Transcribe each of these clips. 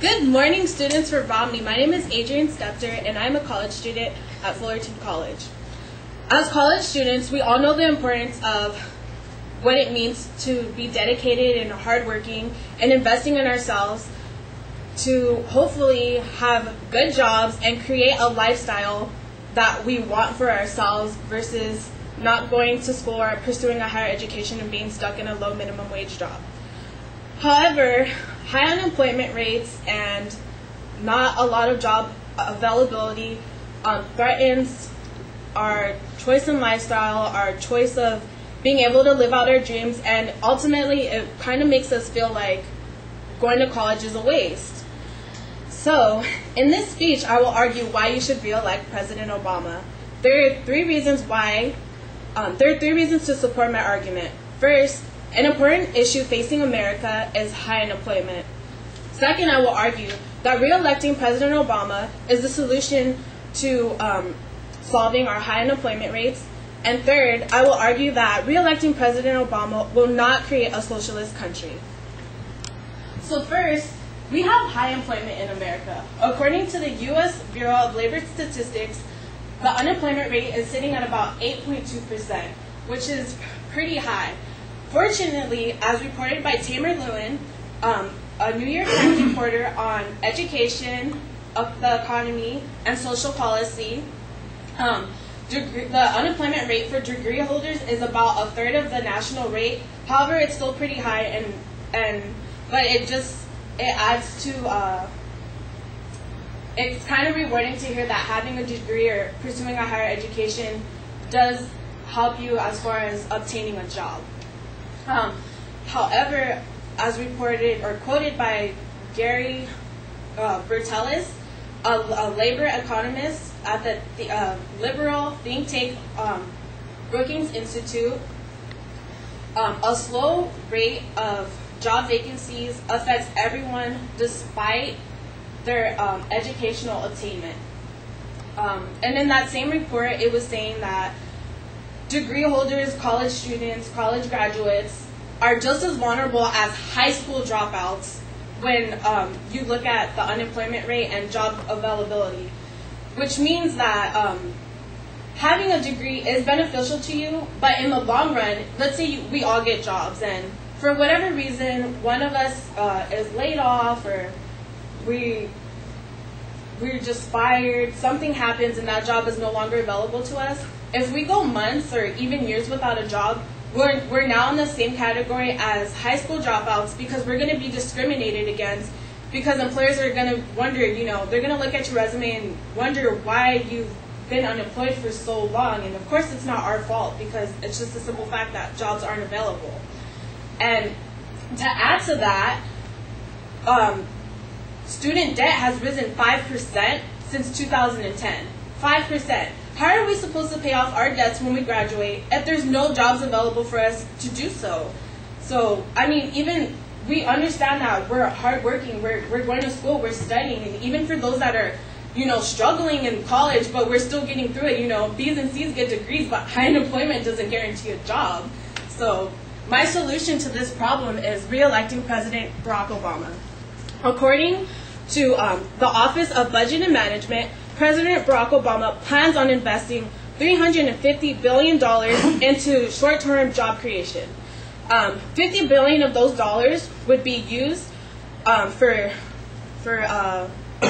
Good morning, students for Romney. My name is Adriene and I'm a college student at Fullerton College. As college students, we all know the importance of what it means to be dedicated and hardworking and investing in ourselves to hopefully have good jobs and create a lifestyle that we want for ourselves versus not going to school or pursuing a higher education and being stuck in a low minimum wage job. However, high unemployment rates and not a lot of job availability threatens our choice in lifestyle, our choice of being able to live out our dreams, and ultimately it kind of makes us feel like going to college is a waste. So, in this speech, I will argue why you should re-elect President Obama. There are three reasons to support my argument. First, an important issue facing America is high unemployment. Second, I will argue that re-electing President Obama is the solution to solving our high unemployment rates. And third, I will argue that re-electing President Obama will not create a socialist country. So first, we have high employment in America. According to the U.S. Bureau of Labor Statistics, the unemployment rate is sitting at about 8.2%, which is pretty high. Fortunately, as reported by Tamer Lewin, a New York Times reporter on education, the economy, and social policy, the unemployment rate for degree holders is about a third of the national rate. However, it's still pretty high, but it adds to. It's kind of rewarding to hear that having a degree or pursuing a higher education does help you as far as obtaining a job. However, as reported or quoted by Gary Bertelis, a labor economist at the liberal think tank Brookings Institute, a slow rate of job vacancies affects everyone despite their educational attainment. And in that same report, it was saying that degree holders, college students, college graduates are just as vulnerable as high school dropouts when you look at the unemployment rate and job availability, which means that having a degree is beneficial to you, but in the long run, let's say we all get jobs and for whatever reason, one of us is laid off or we're just fired, something happens and that job is no longer available to us. If we go months or even years without a job, we're now in the same category as high school dropouts because we're going to be discriminated against because employers are going to wonder, they're going to look at your resume and wonder why you've been unemployed for so long. And of course it's not our fault because it's just a simple fact that jobs aren't available. And to add to that, student debt has risen 5% since 2010. 5%. How are we supposed to pay off our debts when we graduate if there's no jobs available for us to do so? So, even we understand that we're hardworking, we're going to school, we're studying, and even for those that are, struggling in college, but we're still getting through it, B's and C's get degrees, but high unemployment doesn't guarantee a job. So, my solution to this problem is re-electing President Barack Obama. According to the Office of Budget and Management, President Barack Obama plans on investing $350 billion into short-term job creation. $50 billion of those dollars would be used for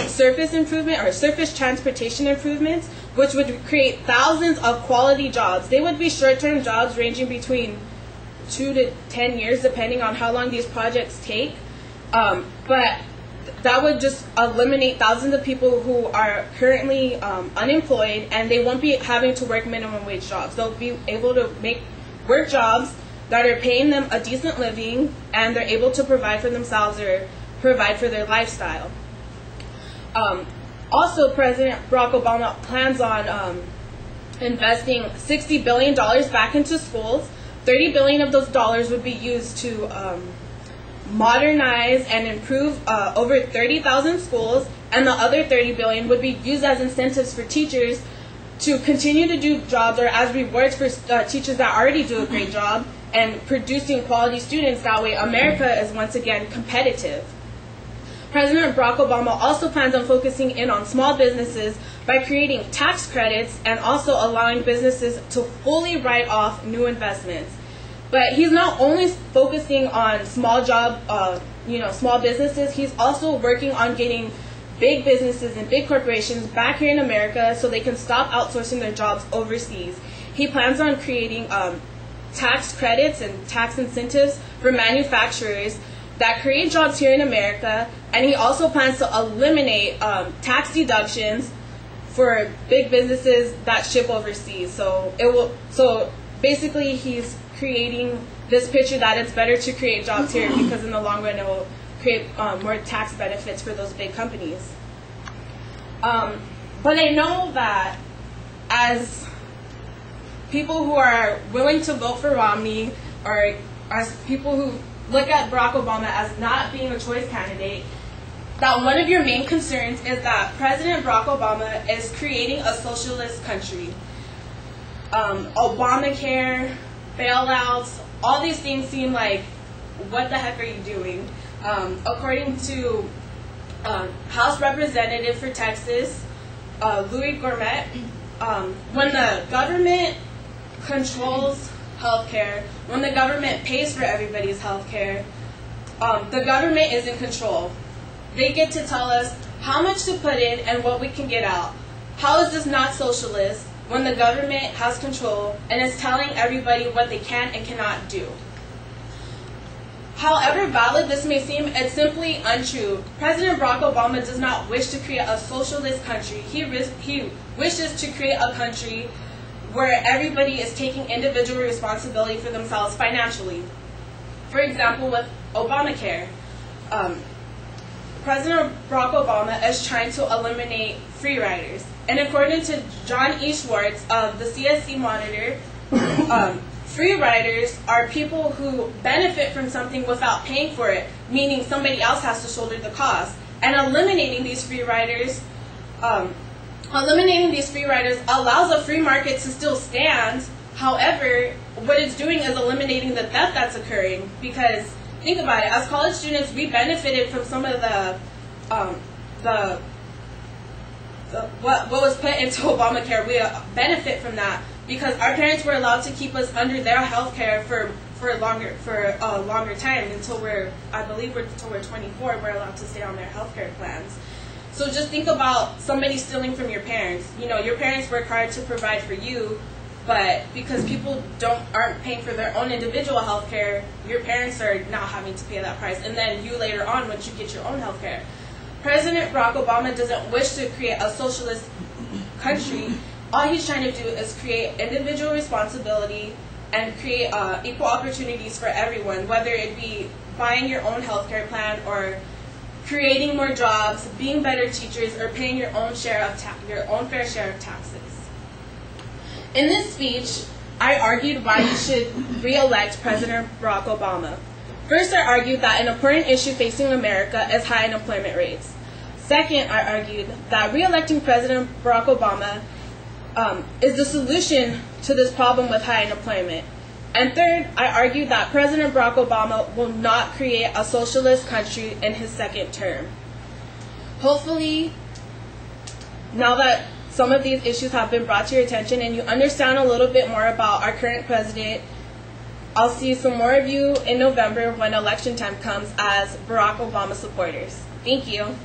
surface improvement or surface transportation improvements, which would create thousands of quality jobs. They would be short-term jobs ranging between 2 to 10 years, depending on how long these projects take. But that would just eliminate thousands of people who are currently unemployed, and they won't be having to work minimum wage jobs. They'll be able to work jobs that are paying them a decent living, and they're able to provide for themselves or provide for their lifestyle. Also, President Barack Obama plans on investing $60 billion back into schools. $30 billion of those dollars would be used to modernize and improve over 30,000 schools, and the other $30 billion would be used as incentives for teachers to continue to do jobs or as rewards for teachers that already do a great job and producing quality students. That way America is once again competitive. President Barack Obama also plans on focusing in on small businesses by creating tax credits and also allowing businesses to fully write off new investments. But he's not only focusing on small businesses, he's also working on getting big businesses and big corporations back here in America so they can stop outsourcing their jobs overseas. He plans on creating tax credits and tax incentives for manufacturers that create jobs here in America, and he also plans to eliminate tax deductions for big businesses that ship overseas. So basically he's creating this picture that it's better to create jobs here because in the long run it will create more tax benefits for those big companies. But I know that as people who are willing to vote for Romney, or as people who look at Barack Obama as not being a choice candidate, that one of your main concerns is that President Barack Obama is creating a socialist country. Obamacare, bailouts, all these things seem like, what the heck are you doing? According to House Representative for Texas, Louis Gourmet, when the government controls healthcare, when the government pays for everybody's healthcare, the government is in control. They get to tell us how much to put in and what we can get out. How is this not socialist when the government has control and is telling everybody what they can and cannot do? However valid this may seem, it's simply untrue. President Barack Obama does not wish to create a socialist country. He wishes to create a country where everybody is taking individual responsibility for themselves financially. For example, with Obamacare, President Barack Obama is trying to eliminate free riders. And according to John E. Schwartz of the CSC Monitor, free riders are people who benefit from something without paying for it, meaning somebody else has to shoulder the cost. And eliminating these free riders allows a free market to still stand. However, what it's doing is eliminating the theft that's occurring. Because think about it, as college students, we benefited from some of what was put into Obamacare. We benefit from that because our parents were allowed to keep us under their health care for a longer time until until we're 24. We're allowed to stay on their health care plans. So just think about somebody stealing from your parents. You know, your parents work hard to provide for you, but because people aren't paying for their own individual health care, your parents are now having to pay that price. And then you later on, once you get your own health care. President Barack Obama doesn't wish to create a socialist country. All he's trying to do is create individual responsibility and create equal opportunities for everyone, whether it be buying your own health care plan or creating more jobs, being better teachers, or paying your own fair share of taxes. In this speech, I argued why you should re-elect President Barack Obama. First, I argued that an important issue facing America is high unemployment rates. Second, I argued that re-electing President Barack Obama is the solution to this problem with high unemployment. And third, I argued that President Barack Obama will not create a socialist country in his second term. Hopefully, now that some of these issues have been brought to your attention and you understand a little bit more about our current president, I'll see some more of you in November when election time comes as Barack Obama supporters. Thank you.